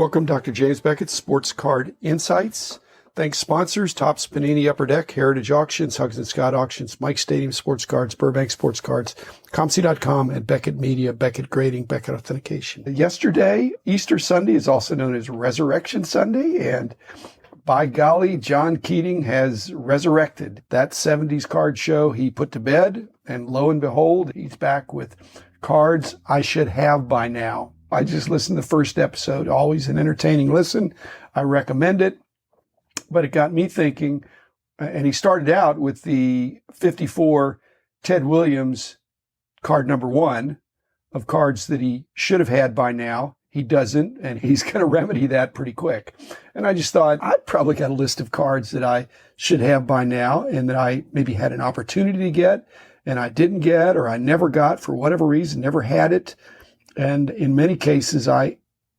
Welcome, Dr. James Beckett, Sports Card Insights. Thanks sponsors, Topps, Panini, Upper Deck, Heritage Auctions, Hugs and Scott Auctions, Mike Stadium Sports Cards, Burbank Sports Cards, ComC.com, and Beckett Media, Beckett Grading, Beckett Authentication. Yesterday, Easter Sunday, is also known as Resurrection Sunday, and by golly, John Keating has resurrected that 70s card show he put to bed, and lo and behold, he's back with cards I should have by now. I just listened to the first episode, always an entertaining listen. I recommend it. But it got me thinking, and he started out with the 54 Ted Williams card number 1 of cards that he should have had by now. He doesn't, and he's going to remedy that pretty quick. And I just thought, I've probably got a list of cards that I should have by now and that I maybe had an opportunity to get and I didn't get, or I never got for whatever reason, never had it. And in many cases, I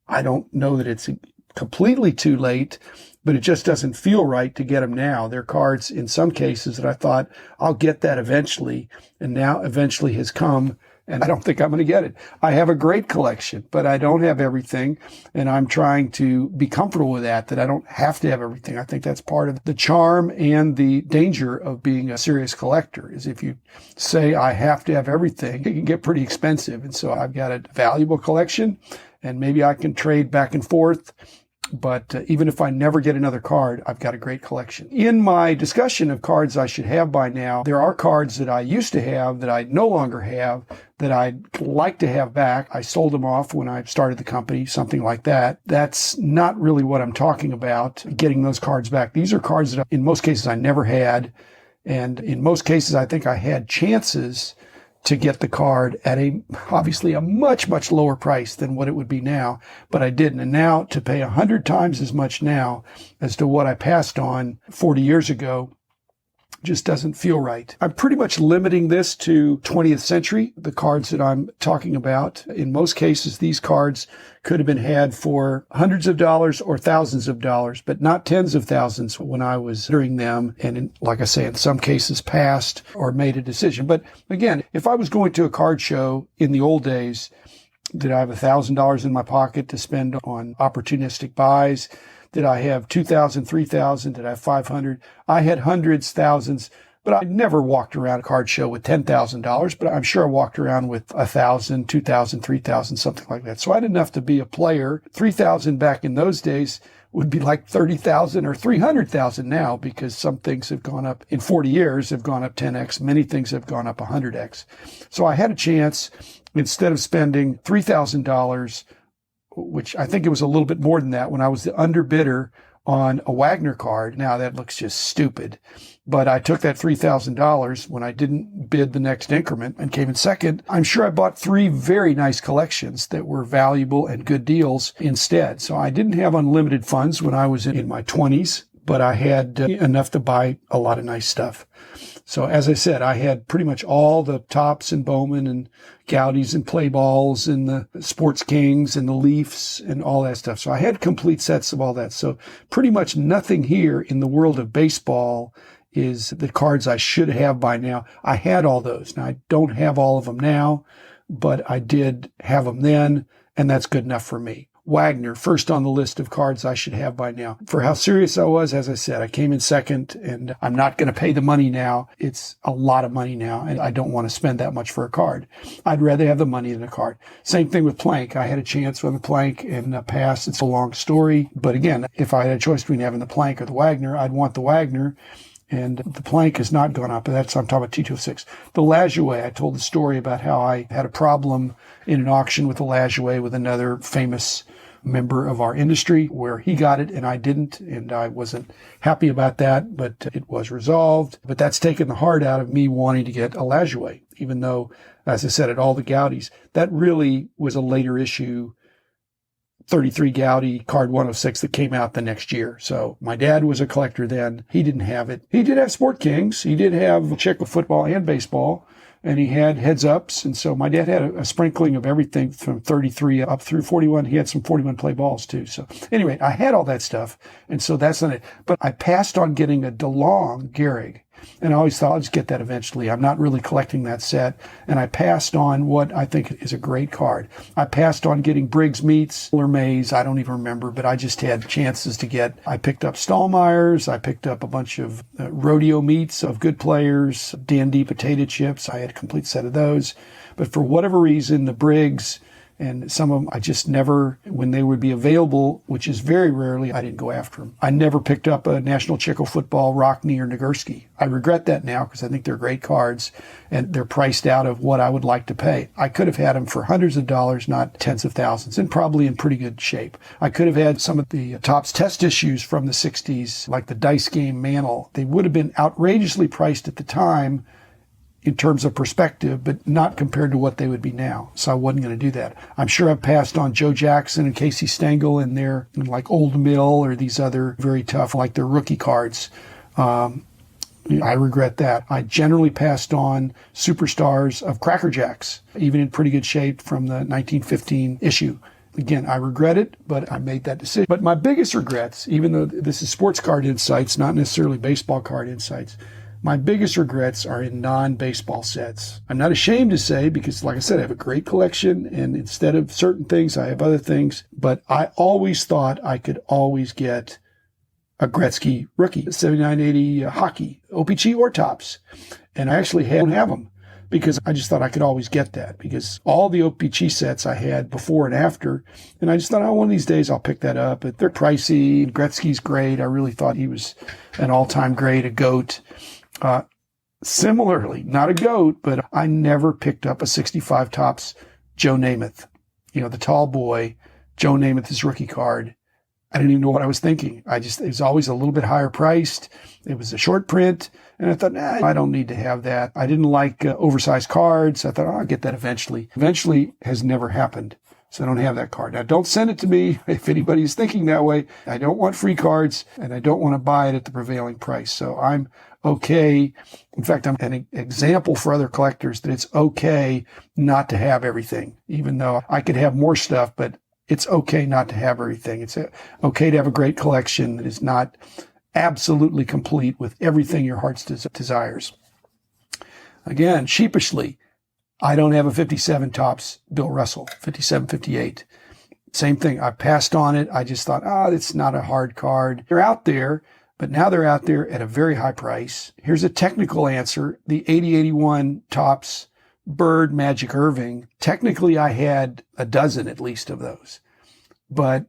don't know that it's completely too late, but it just doesn't feel right to get them now. They're cards in some cases that I thought I'll get that eventually, and now eventually has come, and I don't think I'm going to get it. I have a great collection, but I don't have everything, and I'm trying to be comfortable with that I don't have to have everything. I think that's part of the charm and the danger of being a serious collector, is if you say I have to have everything, it can get pretty expensive. And so I've got a valuable collection, and maybe I can trade back and forth. But even if I never get another card, I've got a great collection. In my discussion of cards I should have by now, there are cards that I used to have that I no longer have that I'd like to have back. I sold them off when I started the company, something like that. That's not really what I'm talking about, getting those cards back. These are cards that in most cases I never had. And in most cases, I think I had chances to get the card at obviously a much, much lower price than what it would be now, but I didn't. And now to pay 100 times as much now as to what I passed on 40 years ago just doesn't feel right. I'm pretty much limiting this to 20th century, the cards that I'm talking about. In most cases, these cards could have been had for hundreds of dollars or thousands of dollars, but not tens of thousands when I was during them. And like I say, in some cases passed or made a decision. But again, if I was going to a card show in the old days, did I have $1,000 in my pocket to spend on opportunistic buys? Did I have 2,000, 3,000? Did I have 500? I had hundreds, thousands, but I never walked around a card show with $10,000, but I'm sure I walked around with 1,000, 2,000, 3,000, something like that. So I had enough to be a player. 3,000 back in those days would be like 30,000 or 300,000 now, because some things have gone up in 40 years, have gone up 10x. Many things have gone up 100x. So I had a chance, instead of spending $3,000, which I think it was a little bit more than that when I was the underbidder on a Wagner card. Now that looks just stupid, but I took that $3,000 when I didn't bid the next increment and came in second. I'm sure I bought 3 very nice collections that were valuable and good deals instead. So I didn't have unlimited funds when I was in my 20s, but I had enough to buy a lot of nice stuff. So as I said, I had pretty much all the Topps and Bowman and Goudeys and Play Balls and the Sports Kings and the Leafs and all that stuff. So I had complete sets of all that. So pretty much nothing here in the world of baseball is the cards I should have by now. I had all those. Now, I don't have all of them now, but I did have them then, and that's good enough for me. Wagner, first on the list of cards I should have by now. For how serious I was, as I said, I came in second, and I'm not going to pay the money now. It's a lot of money now, and I don't want to spend that much for a card. I'd rather have the money than a card. Same thing with Plank. I had a chance with the Plank and passed. It's a long story, but again, if I had a choice between having the Plank or the Wagner, I'd want the Wagner. And the Plank has not gone up. I'm talking about T206. The Lajoie, I told the story about how I had a problem in an auction with the Lajoie with another famous member of our industry, where he got it and I didn't, and I wasn't happy about that, but it was resolved. But that's taken the heart out of me wanting to get a Lajoie, even though, as I said, at all the Goudeys, that really was a later issue 33 Goudey card 106 that came out the next year. So my dad was a collector then. He didn't have it. He did have Sport Kings. He did have Czech football and baseball, and he had heads ups. And so my dad had a sprinkling of everything from 33 up through 41. He had some 41 play balls too. So anyway, I had all that stuff. And so that's not it. But I passed on getting a DeLong Gehrig. And I always thought I'll just get that eventually. I'm not really collecting that set. And I passed on what I think is a great card. I passed on getting Briggs Meats or Mays. I don't even remember, but I just had chances to get. I picked up Stallmeyer's. I picked up a bunch of rodeo meats of good players, Dandy potato chips. I had a complete set of those. But for whatever reason, the Briggs and some of them, I just never, when they would be available, which is very rarely, I didn't go after them. I never picked up a National Czech Football, Rockne or Nagurski. I regret that now because I think they're great cards and they're priced out of what I would like to pay. I could have had them for hundreds of dollars, not tens of thousands, and probably in pretty good shape. I could have had some of the Topps test issues from the 60s, like the Dice Game Mantle. They would have been outrageously priced at the time in terms of perspective, but not compared to what they would be now. So I wasn't going to do that. I'm sure I've passed on Joe Jackson and Casey Stengel and their like Old Mill or these other very tough, like their rookie cards. I regret that. I generally passed on superstars of Cracker Jacks, even in pretty good shape from the 1915 issue. Again, I regret it, but I made that decision. But my biggest regrets, even though this is sports card insights, not necessarily baseball card insights, my biggest regrets are in non-baseball sets. I'm not ashamed to say, because like I said, I have a great collection, and instead of certain things, I have other things, but I always thought I could always get a Gretzky rookie, 79-80 hockey, OPC or Topps. And I actually don't have them because I just thought I could always get that, because all the OPC sets I had before and after, and I just thought, oh, one of these days I'll pick that up. But they're pricey. Gretzky's great. I really thought he was an all-time great, a GOAT. Similarly, not a GOAT, but I never picked up a 65 Topps Joe Namath. You know, the tall boy, Joe Namath, his rookie card. I didn't even know what I was thinking. It was always a little bit higher priced. It was a short print. And I thought, I don't need to have that. I didn't like oversized cards. I thought, I'll get that eventually. Eventually has never happened. So I don't have that card. Now, don't send it to me if anybody is thinking that way. I don't want free cards, and I don't want to buy it at the prevailing price. So I'm okay. In fact, I'm an example for other collectors that it's okay not to have everything, even though I could have more stuff, but it's okay not to have everything. It's okay to have a great collection that is not absolutely complete with everything your heart desires. Again, sheepishly, I don't have a 57 Topps Bill Russell, 57, 58. Same thing. I passed on it. I just thought, it's not a hard card. They're out there, but now they're out there at a very high price. Here's a technical answer. The 80-81 Topps Bird Magic Irving. Technically, I had a dozen at least of those, but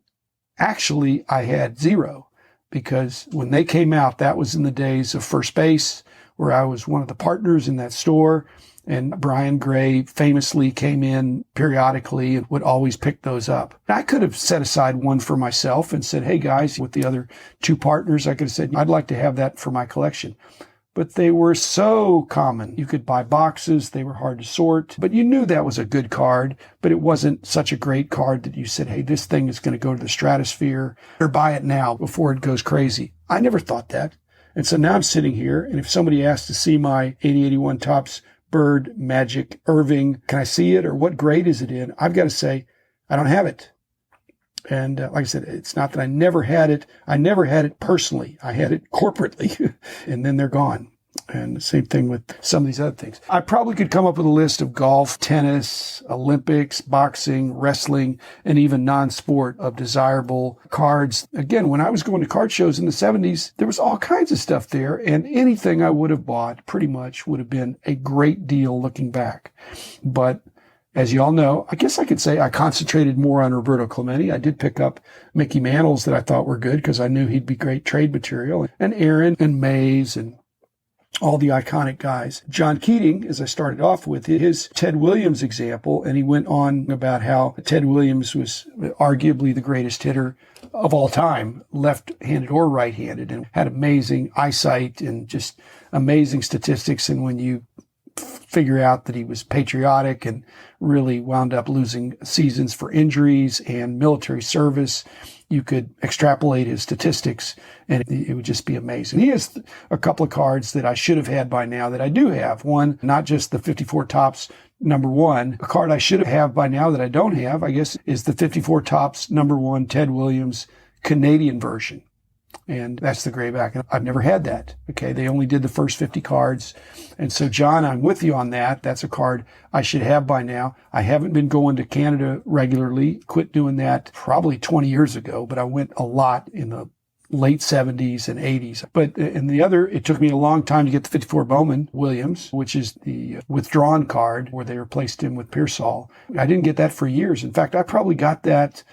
actually I had zero, because when they came out, that was in the days of First Base, where I was one of the partners in that store. And Brian Gray famously came in periodically and would always pick those up. I could have set aside one for myself and said, hey guys, with the other two partners, I could have said, I'd like to have that for my collection. But they were so common. You could buy boxes. They were hard to sort. But you knew that was a good card, but it wasn't such a great card that you said, hey, this thing is going to go to the stratosphere, or buy it now before it goes crazy. I never thought that. And so now I'm sitting here, and if somebody asks to see my 80-81 Topps Bird Magic Irving, can I see it, or what grade is it in? I've got to say, I don't have it. And like I said, it's not that I never had it. I never had it personally. I had it corporately, and then they're gone. And the same thing with some of these other things. I probably could come up with a list of golf, tennis, Olympics, boxing, wrestling, and even non-sport of desirable cards. Again, when I was going to card shows in the 70s, there was all kinds of stuff there, and anything I would have bought pretty much would have been a great deal looking back. But as you all know, I guess I could say I concentrated more on Roberto Clemente. I did pick up Mickey Mantles that I thought were good because I knew he'd be great trade material, and Aaron and Mays and all the iconic guys. John Keating, as I started off with, his Ted Williams example, and he went on about how Ted Williams was arguably the greatest hitter of all time, left-handed or right-handed, and had amazing eyesight and just amazing statistics. And when you figure out that he was patriotic and really wound up losing seasons for injuries and military service, you could extrapolate his statistics and it would just be amazing. He has a couple of cards that I should have had by now that I do have. One, not just the 54 Topps #1. A card I should have by now that I don't have, I guess, is the 54 Topps #1 Ted Williams Canadian version. And that's the grayback. And I've never had that. Okay. They only did the first 50 cards. And so, John, I'm with you on that. That's a card I should have by now. I haven't been going to Canada regularly. Quit doing that probably 20 years ago, but I went a lot in the late 70s and 80s. But in the other, it took me a long time to get the 54 Bowman Williams, which is the withdrawn card where they replaced him with Pearsall. I didn't get that for years. In fact, I probably got that,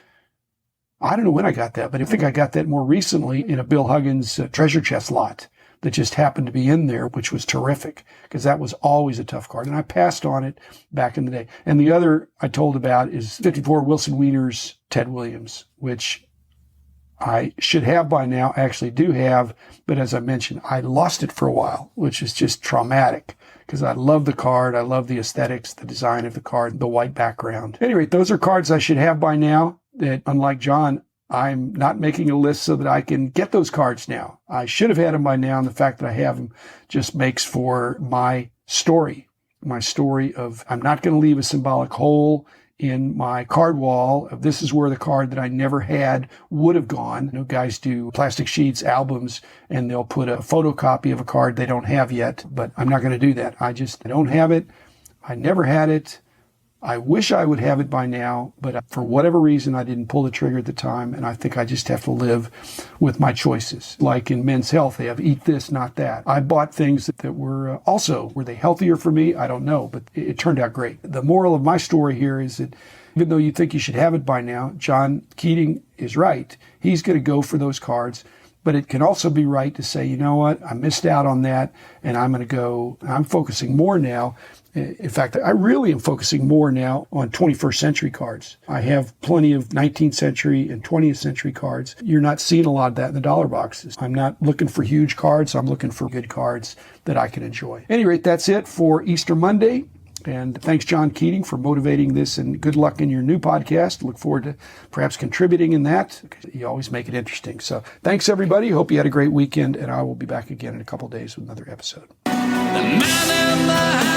I don't know when I got that, but I think I got that more recently in a Bill Huggins treasure chest lot that just happened to be in there, which was terrific because that was always a tough card. And I passed on it back in the day. And the other I told about is 54 Wilson Wiener's Ted Williams, which I should have by now. I actually do have, but as I mentioned, I lost it for a while, which is just traumatic because I love the card. I love the aesthetics, the design of the card, the white background. Anyway, those are cards I should have by now that, unlike John, I'm not making a list so that I can get those cards now. I should have had them by now, and the fact that I have them just makes for my story of I'm not going to leave a symbolic hole in my card wall. This is where the card that I never had would have gone. You know, guys do plastic sheets, albums, and they'll put a photocopy of a card they don't have yet, but I'm not going to do that. I don't have it. I never had it. I wish I would have it by now, but for whatever reason, I didn't pull the trigger at the time, and I think I just have to live with my choices. Like in Men's Health, they have eat this, not that. I bought things that were were they healthier for me? I don't know, but it turned out great. The moral of my story here is that even though you think you should have it by now, John Keating is right. He's going to go for those cards. But it can also be right to say, you know what, I missed out on that, and I'm focusing more now. In fact, I really am focusing more now on 21st century cards. I have plenty of 19th century and 20th century cards. You're not seeing a lot of that in the dollar boxes. I'm not looking for huge cards. I'm looking for good cards that I can enjoy. At any rate, that's it for Easter Monday. And thanks, John Keating, for motivating this, and good luck in your new podcast. Look forward to perhaps contributing in that. You always make it interesting. So thanks, everybody. Hope you had a great weekend, and I will be back again in a couple days with another episode. The man in the